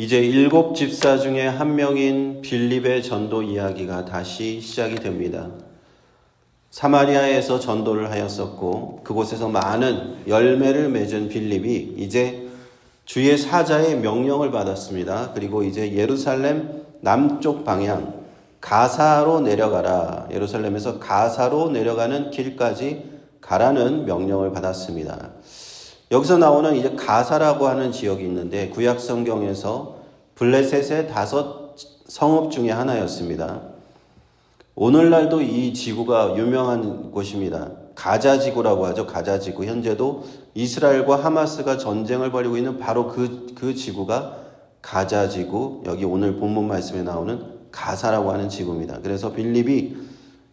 이제 7 집사 중에 한 명인 빌립의 전도 이야기가 다시 시작이 됩니다. 사마리아에서 전도를 하였었고 그곳에서 많은 열매를 맺은 빌립이 이제 주의 사자의 명령을 받았습니다. 그리고 이제 예루살렘 남쪽 방향 가사로 내려가라. 예루살렘에서 가사로 내려가는 길까지 가라는 명령을 받았습니다. 여기서 나오는 이제 가사라고 하는 지역이 있는데 구약 성경에서 블레셋의 5 성읍 중에 하나였습니다. 오늘날도 이 지구가 유명한 곳입니다. 가자 지구라고 하죠. 가자 지구. 현재도 이스라엘과 하마스가 전쟁을 벌이고 있는 바로 그 지구가 가자 지구. 여기 오늘 본문 말씀에 나오는 가사라고 하는 지구입니다. 그래서 빌립이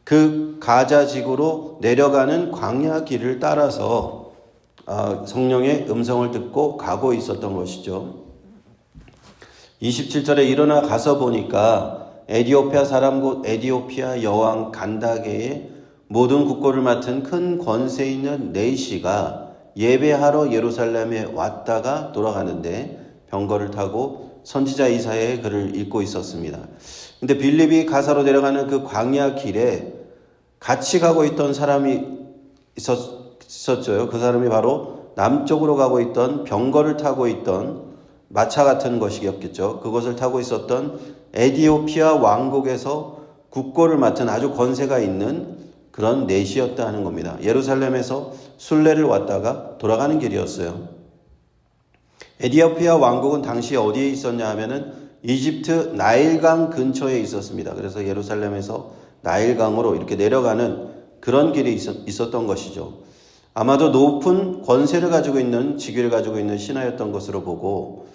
그 가자 지구로 내려가는 광야 길을 따라서 성령의 음성을 듣고 가고 있었던 것이죠. 27절에 일어나 가서 보니까 에디오피아 사람 곧 에디오피아 여왕 간다게의 모든 국고를 맡은 큰 권세 있는 네시가 예배하러 예루살렘에 왔다가 돌아가는데 병거를 타고 선지자 이사야의 글을 읽고 있었습니다. 근데 빌립이 가사로 내려가는 그 광야 길에 같이 가고 있던 사람이 있었죠. 그 사람이 바로 남쪽으로 가고 있던 병거를 타고 있던 마차 같은 것이었겠죠. 그것을 타고 있었던 에디오피아 왕국에서 국고를 맡은 아주 권세가 있는 그런 네시였다 하는 겁니다. 예루살렘에서 순례를 왔다가 돌아가는 길이었어요. 에디오피아 왕국은 당시 어디에 있었냐 하면은 이집트 나일강 근처에 있었습니다. 그래서 예루살렘에서 나일강으로 이렇게 내려가는 그런 길이 있었던 것이죠. 아마도 높은 권세를 가지고 있는 직위를 가지고 있는 신하였던 것으로 보고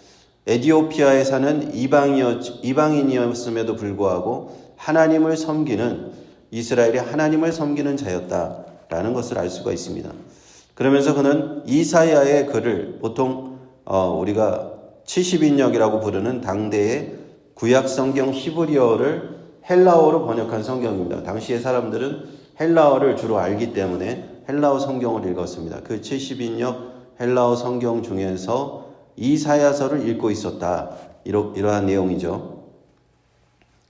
에디오피아에 사는 이방인이었음에도 불구하고 하나님을 섬기는 이스라엘이 하나님을 섬기는 자였다라는 것을 알 수가 있습니다. 그러면서 그는 이사야의 글을 보통 우리가 70인역이라고 부르는 당대의 구약 성경 히브리어를 헬라어로 번역한 성경입니다. 당시의 사람들은 헬라어를 주로 알기 때문에 헬라어 성경을 읽었습니다. 그 70인역 헬라어 성경 중에서 이사야서를 읽고 있었다. 이러한 내용이죠.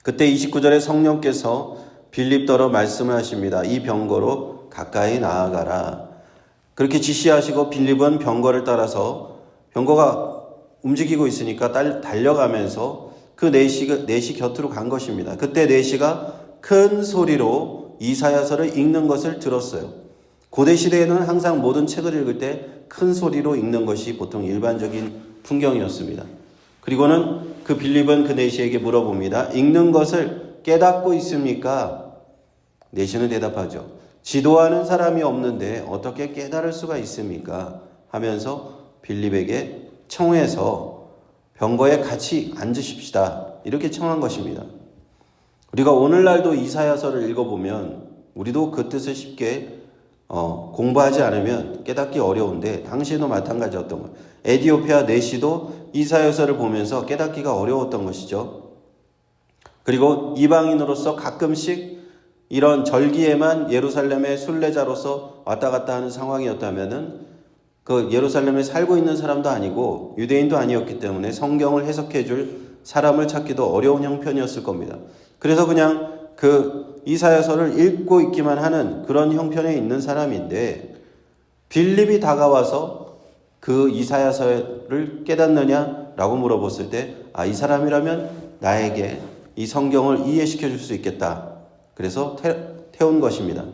그때 29절에 성령께서 빌립더러 말씀을 하십니다. 이 병거로 가까이 나아가라. 그렇게 지시하시고 빌립은 병거를 따라서 병거가 움직이고 있으니까 달려가면서 그 네시 곁으로 간 것입니다. 그때 네시가 큰 소리로 이사야서를 읽는 것을 들었어요. 고대 시대에는 항상 모든 책을 읽을 때 큰 소리로 읽는 것이 보통 일반적인 풍경이었습니다. 그리고는 그 빌립은 그 네시에게 물어봅니다. 읽는 것을 깨닫고 있습니까? 네시는 대답하죠. 지도하는 사람이 없는데 어떻게 깨달을 수가 있습니까? 하면서 빌립에게 청해서 병거에 같이 앉으십시다. 이렇게 청한 것입니다. 우리가 오늘날도 이사야서를 읽어보면 우리도 그 뜻을 쉽게 공부하지 않으면 깨닫기 어려운데 당시에도 마찬가지였던 거예요. 에디오피아 네시도 이사야서를 보면서 깨닫기가 어려웠던 것이죠. 그리고 이방인으로서 가끔씩 이런 절기에만 예루살렘의 순례자로서 왔다 갔다 하는 상황이었다면은 그 예루살렘에 살고 있는 사람도 아니고 유대인도 아니었기 때문에 성경을 해석해 줄 사람을 찾기도 어려운 형편이었을 겁니다. 그래서 그냥 그 이사야서를 읽고 있기만 하는 그런 형편에 있는 사람인데 빌립이 다가와서 그 이사야서를 깨닫느냐라고 물어봤을 때 이 사람이라면 나에게 이 성경을 이해시켜 줄 수 있겠다. 그래서 태운 것입니다.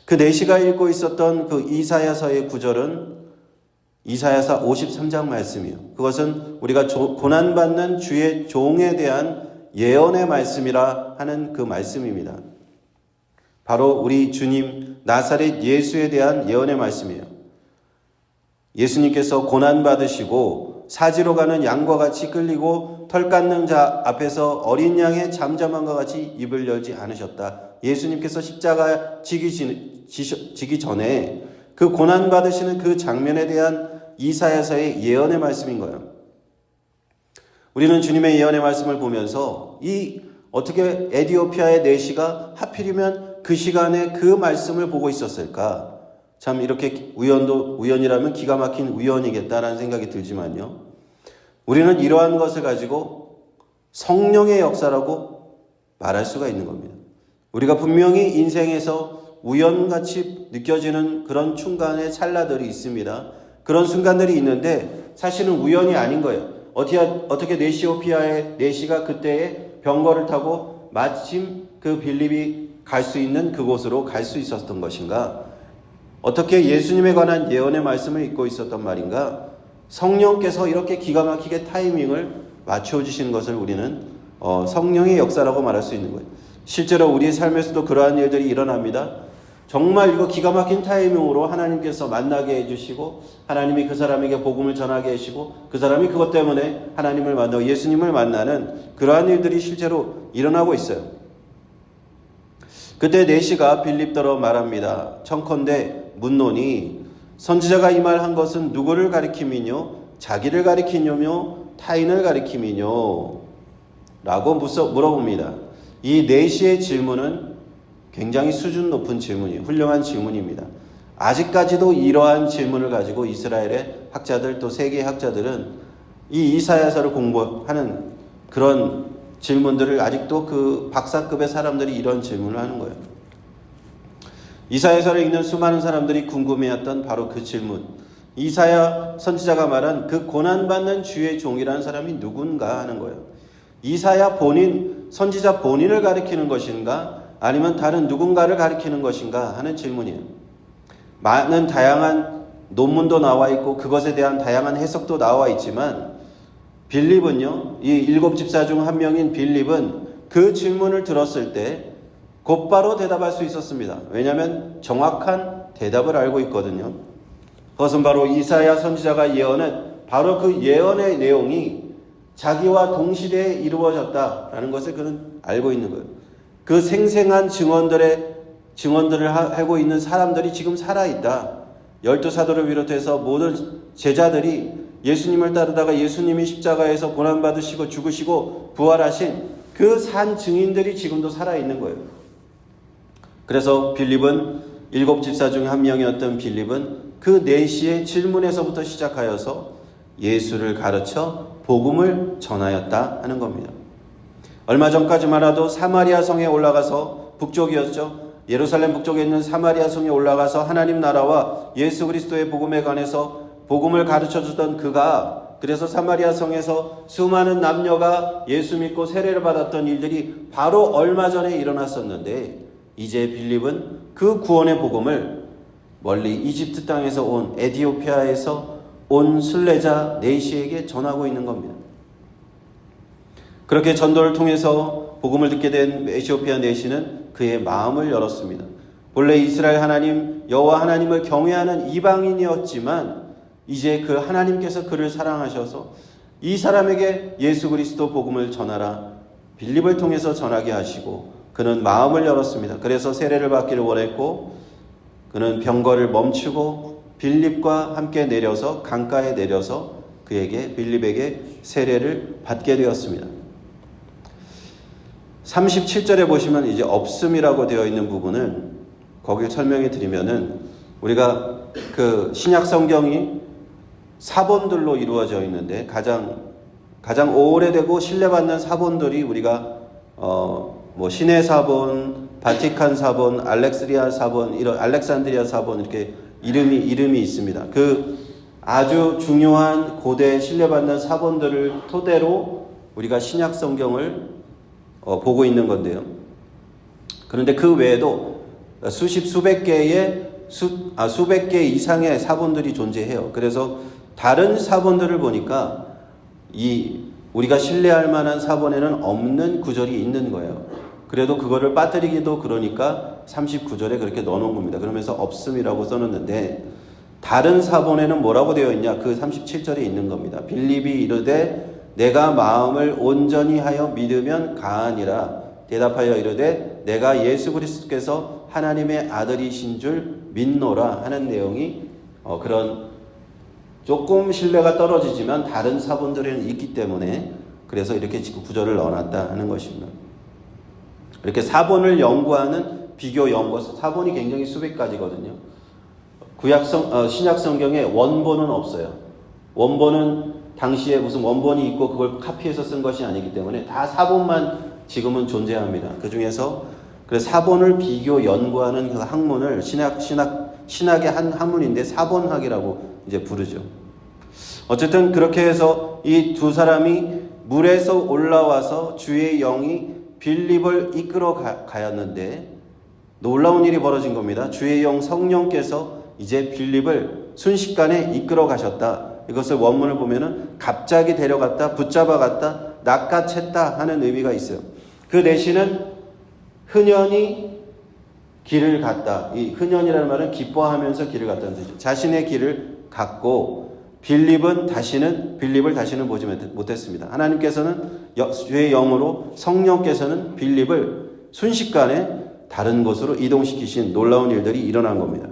그 네시가 읽고 있었던 그 이사야서의 구절은 이사야서 53장 말씀이에요. 그것은 우리가 고난받는 주의 종에 대한 예언의 말씀이라 하는 그 말씀입니다. 바로 우리 주님 나사렛 예수에 대한 예언의 말씀이에요. 예수님께서 고난받으시고 사지로 가는 양과 같이 끌리고 털 깎는 자 앞에서 어린 양의 잠잠함과 같이 입을 열지 않으셨다. 예수님께서 십자가 지기 전에 그 고난받으시는 그 장면에 대한 이사야서의 예언의 말씀인 거예요. 우리는 주님의 예언의 말씀을 보면서 어떻게 에디오피아의 네시가 하필이면 그 시간에 그 말씀을 보고 있었을까? 참 이렇게 우연이라면 기가 막힌 우연이겠다라는 생각이 들지만요. 우리는 이러한 것을 가지고 성령의 역사라고 말할 수가 있는 겁니다. 우리가 분명히 인생에서 우연같이 느껴지는 그런 순간의 찰나들이 있습니다. 그런 순간들이 있는데 사실은 우연이 아닌 거예요. 어떻게 네시오피아의 네시가 그때에 병거를 타고 마침 그 빌립이 갈 수 있는 그곳으로 갈 수 있었던 것인가? 어떻게 예수님에 관한 예언의 말씀을 읽고 있었던 말인가? 성령께서 이렇게 기가 막히게 타이밍을 맞춰주신 것을 우리는 성령의 역사라고 말할 수 있는 거예요. 실제로 우리의 삶에서도 그러한 일들이 일어납니다. 정말 이거 기가 막힌 타이밍으로 하나님께서 만나게 해주시고 하나님이 그 사람에게 복음을 전하게 하시고 그 사람이 그것 때문에 하나님을 만나고 예수님을 만나는 그러한 일들이 실제로 일어나고 있어요. 그때 네시가 빌립더러 말합니다. 청컨대 묻노니 선지자가 이 말 한 것은 누구를 가리킴이뇨? 자기를 가리키뇨며 타인을 가리킴이뇨? 라고 물어봅니다. 이 네시의 질문은 굉장히 수준 높은 질문이에요. 훌륭한 질문입니다. 아직까지도 이러한 질문을 가지고 이스라엘의 학자들 또 세계의 학자들은 이 이사야서를 공부하는 그런 질문들을 아직도 그 박사급의 사람들이 이런 질문을 하는 거예요. 이사야서를 읽는 수많은 사람들이 궁금해했던 바로 그 질문. 이사야 선지자가 말한 그 고난받는 주의 종이라는 사람이 누군가 하는 거예요. 이사야 선지자 본인을 가리키는 것인가? 아니면 다른 누군가를 가리키는 것인가? 하는 질문이에요. 많은 다양한 논문도 나와 있고 그것에 대한 다양한 해석도 나와 있지만 빌립은요, 이 7 집사 중 한 명인 빌립은 그 질문을 들었을 때 곧바로 대답할 수 있었습니다. 왜냐하면 정확한 대답을 알고 있거든요. 그것은 바로 이사야 선지자가 예언한 바로 그 예언의 내용이 자기와 동시대에 이루어졌다라는 것을 그는 알고 있는 거예요. 그 생생한 증언들을 하고 있는 사람들이 지금 살아있다. 12사도를 비롯해서 모든 제자들이 예수님을 따르다가 예수님이 십자가에서 고난받으시고 죽으시고 부활하신 그 산 증인들이 지금도 살아있는 거예요. 그래서 빌립은 7 집사 중 한 명이었던 빌립은 그 네시의 질문에서부터 시작하여서 예수를 가르쳐 복음을 전하였다 하는 겁니다. 얼마 전까지만 해도 사마리아 성에 올라가서 북쪽이었죠. 예루살렘 북쪽에 있는 사마리아 성에 올라가서 하나님 나라와 예수 그리스도의 복음에 관해서 복음을 가르쳐주던 그가 그래서 사마리아 성에서 수많은 남녀가 예수 믿고 세례를 받았던 일들이 바로 얼마 전에 일어났었는데 이제 빌립은 그 구원의 복음을 멀리 이집트 땅에서 온 에티오피아에서 온 순례자 네시에게 전하고 있는 겁니다. 그렇게 전도를 통해서 복음을 듣게 된 에티오피아 네시는 그의 마음을 열었습니다. 본래 이스라엘 하나님 여호와 하나님을 경외하는 이방인이었지만 이제 그 하나님께서 그를 사랑하셔서 이 사람에게 예수 그리스도 복음을 전하라 빌립을 통해서 전하게 하시고 그는 마음을 열었습니다. 그래서 세례를 받기를 원했고 그는 병거를 멈추고 빌립과 함께 내려서 강가에 내려서 빌립에게 세례를 받게 되었습니다. 37절에 보시면 이제 없음이라고 되어 있는 부분은 거기를 설명해 드리면은 우리가 그 신약 성경이 사본들로 이루어져 있는데 가장 오래되고 신뢰받는 사본들이 우리가 신의 사본, 바티칸 사본, 알렉산드리아 사본 이렇게 이름이 있습니다. 그 아주 중요한 고대 신뢰받는 사본들을 토대로 우리가 신약 성경을 보고 있는 건데요. 그런데 그 외에도 수백 개 이상의 사본들이 존재해요. 그래서 다른 사본들을 보니까 우리가 신뢰할 만한 사본에는 없는 구절이 있는 거예요. 그래도 그거를 빠뜨리기도 그러니까 39절에 그렇게 넣어놓은 겁니다. 그러면서 없음이라고 써놓는데 다른 사본에는 뭐라고 되어 있냐? 그 37절에 있는 겁니다. 빌립이 이르되 내가 마음을 온전히 하여 믿으면 가하니라. 대답하여 이르되 내가 예수 그리스도께서 하나님의 아들이신 줄 믿노라 하는 내용이 그런 조금 신뢰가 떨어지지만 다른 사본들에는 있기 때문에 그래서 이렇게 구절을 넣어놨다 하는 것입니다. 이렇게 사본을 연구하는 비교 연구 사본이 굉장히 수백 가지거든요. 신약 성경에 원본은 없어요. 원본은 당시에 무슨 원본이 있고 그걸 카피해서 쓴 것이 아니기 때문에 다 사본만 지금은 존재합니다. 그 중에서 그래서 사본을 비교 연구하는 그 학문을 신학의 한 학문인데 사본학이라고 이제 부르죠. 어쨌든 그렇게 해서 이 두 사람이 물에서 올라와서 주의 영이 빌립을 이끌어 가였는데 놀라운 일이 벌어진 겁니다. 주의 영 성령께서 이제 빌립을 순식간에 이끌어 가셨다. 이것을 원문을 보면은 갑자기 데려갔다, 붙잡아갔다, 낚아챘다 하는 의미가 있어요. 그 내시는 흔연히 길을 갔다. 이 흔연이라는 말은 기뻐하면서 길을 갔다는 뜻이죠. 자신의 길을 갔고 빌립을 다시는 보지 못했습니다. 하나님께서는 주의 영으로 성령께서는 빌립을 순식간에 다른 곳으로 이동시키신 놀라운 일들이 일어난 겁니다.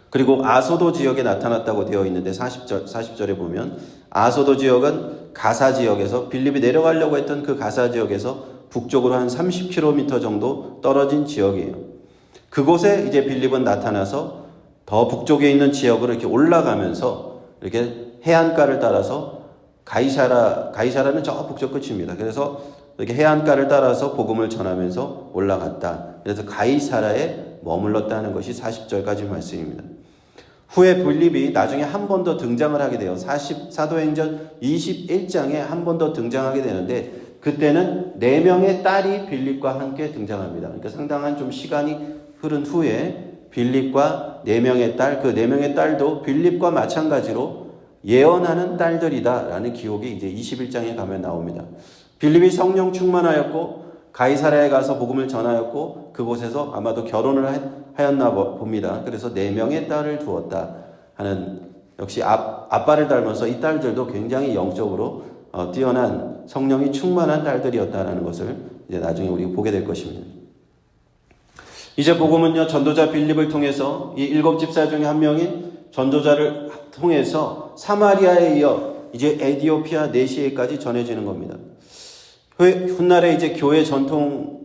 그리고 아소도 지역에 나타났다고 되어 있는데 40절에 보면 아소도 지역은 가사 지역에서 빌립이 내려가려고 했던 그 가사 지역에서 북쪽으로 한 30km 정도 떨어진 지역이에요. 그곳에 이제 빌립은 나타나서 더 북쪽에 있는 지역으로 이렇게 올라가면서 이렇게 해안가를 따라서 가이사라는 저 북쪽 끝입니다. 그래서 이렇게 해안가를 따라서 복음을 전하면서 올라갔다. 그래서 가이사라에 머물렀다는 것이 40절까지 말씀입니다. 후에 빌립이 나중에 한 번 더 등장을 하게 돼요. 사도행전 21장에 한 번 더 등장하게 되는데 그때는 4명의 딸이 빌립과 함께 등장합니다. 그러니까 상당한 좀 시간이 흐른 후에 빌립과 4명의 딸, 그 4명의 딸도 빌립과 마찬가지로 예언하는 딸들이다라는 기록이 이제 21장에 가면 나옵니다. 빌립이 성령 충만하였고 가이사라에 가서 복음을 전하였고 그곳에서 아마도 결혼을 하였나 봅니다. 그래서 4명의 딸을 두었다 하는, 역시 아빠를 닮아서 이 딸들도 굉장히 영적으로 뛰어난 성령이 충만한 딸들이었다라는 것을 이제 나중에 우리가 보게 될 것입니다. 이제 복음은요, 전도자 빌립을 통해서 이 7집사 중에 한 명인 전도자를 통해서 사마리아에 이어 이제 에디오피아 네시에까지 전해지는 겁니다. 훗날에 이제 교회 전통으로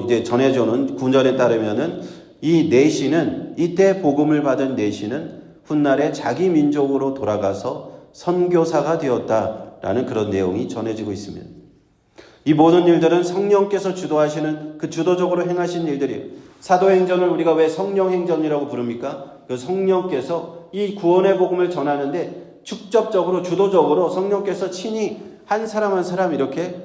이제 전해주는 구절에 따르면은 이 네시는, 이때 복음을 받은 네시는 훗날에 자기 민족으로 돌아가서 선교사가 되었다라는 그런 내용이 전해지고 있습니다. 이 모든 일들은 성령께서 주도하시는, 그 주도적으로 행하신 일들이에요. 사도행전을 우리가 왜 성령행전이라고 부릅니까? 그 성령께서 이 구원의 복음을 전하는데 직접적으로 주도적으로 성령께서 친히 한 사람 한 사람 이렇게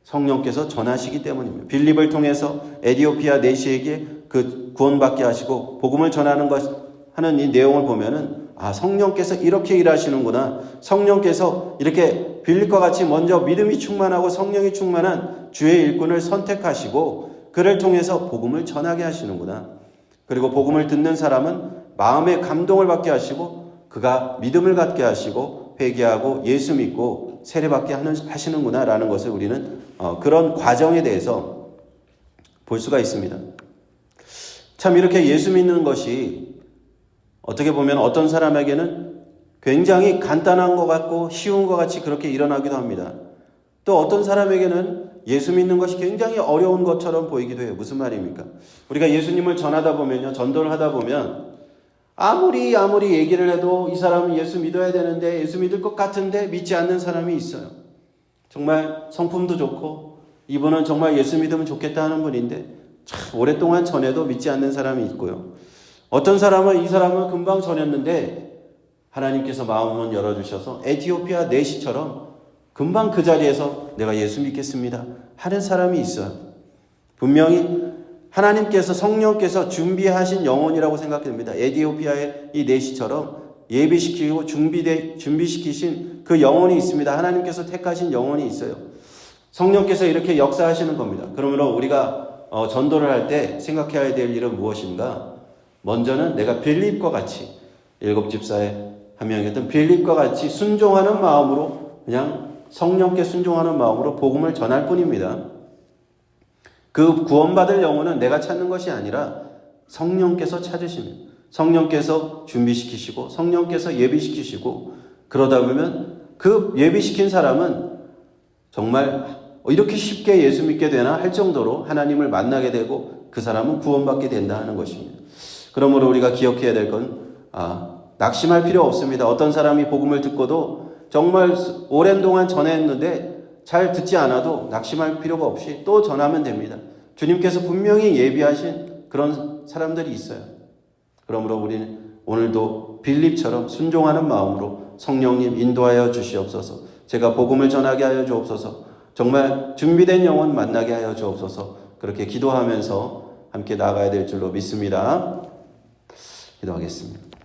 성령께서 전하시기 때문입니다. 빌립을 통해서 에디오피아 네시에게 그 구원받게 하시고 복음을 전하는 것 하는 이 내용을 보면은 성령께서 이렇게 일하시는구나. 성령께서 이렇게 빌립과 같이 먼저 믿음이 충만하고 성령이 충만한 주의 일꾼을 선택하시고 그를 통해서 복음을 전하게 하시는구나. 그리고 복음을 듣는 사람은 마음의 감동을 받게 하시고 그가 믿음을 갖게 하시고 회개하고 예수 믿고 세례받게 하시는구나라는 것을 우리는 그런 과정에 대해서 볼 수가 있습니다. 참 이렇게 예수 믿는 것이 어떻게 보면 어떤 사람에게는 굉장히 간단한 것 같고 쉬운 것 같이 그렇게 일어나기도 합니다. 또 어떤 사람에게는 예수 믿는 것이 굉장히 어려운 것처럼 보이기도 해요. 무슨 말입니까? 우리가 예수님을 전하다 보면요, 전도를 하다 보면 아무리 얘기를 해도 이 사람은 예수 믿어야 되는데, 예수 믿을 것 같은데 믿지 않는 사람이 있어요. 정말 성품도 좋고 이분은 정말 예수 믿으면 좋겠다 하는 분인데 참 오랫동안 전해도 믿지 않는 사람이 있고요. 어떤 사람은 이 사람은 금방 전했는데 하나님께서 마음을 열어주셔서 에티오피아 네시처럼 금방 그 자리에서 내가 예수 믿겠습니다 하는 사람이 있어요. 분명히 하나님께서, 성령께서 준비하신 영혼이라고 생각됩니다. 에티오피아의 이 네시처럼 예비시키고 준비시키신 그 영혼이 있습니다. 하나님께서 택하신 영혼이 있어요. 성령께서 이렇게 역사하시는 겁니다. 그러므로 우리가 전도를 할 때 생각해야 될 일은 무엇인가? 먼저는 내가 빌립과 같이, 7집사의 한 명이었던 빌립과 같이 순종하는 마음으로, 그냥 성령께 순종하는 마음으로 복음을 전할 뿐입니다. 그 구원받을 영혼은 내가 찾는 것이 아니라 성령께서 찾으십니다. 성령께서 준비시키시고 성령께서 예비시키시고, 그러다 보면 그 예비시킨 사람은 정말 이렇게 쉽게 예수 믿게 되나 할 정도로 하나님을 만나게 되고 그 사람은 구원받게 된다 하는 것입니다. 그러므로 우리가 기억해야 될 건 낙심할 필요 없습니다. 어떤 사람이 복음을 듣고도 정말 오랜 동안 전했는데 잘 듣지 않아도 낙심할 필요가 없이 또 전하면 됩니다. 주님께서 분명히 예비하신 그런 사람들이 있어요. 그러므로 우리는 오늘도 빌립처럼 순종하는 마음으로 성령님 인도하여 주시옵소서. 제가 복음을 전하게 하여 주옵소서. 정말 준비된 영혼 만나게 하여 주옵소서. 그렇게 기도하면서 함께 나아가야 될 줄로 믿습니다. 기도하겠습니다.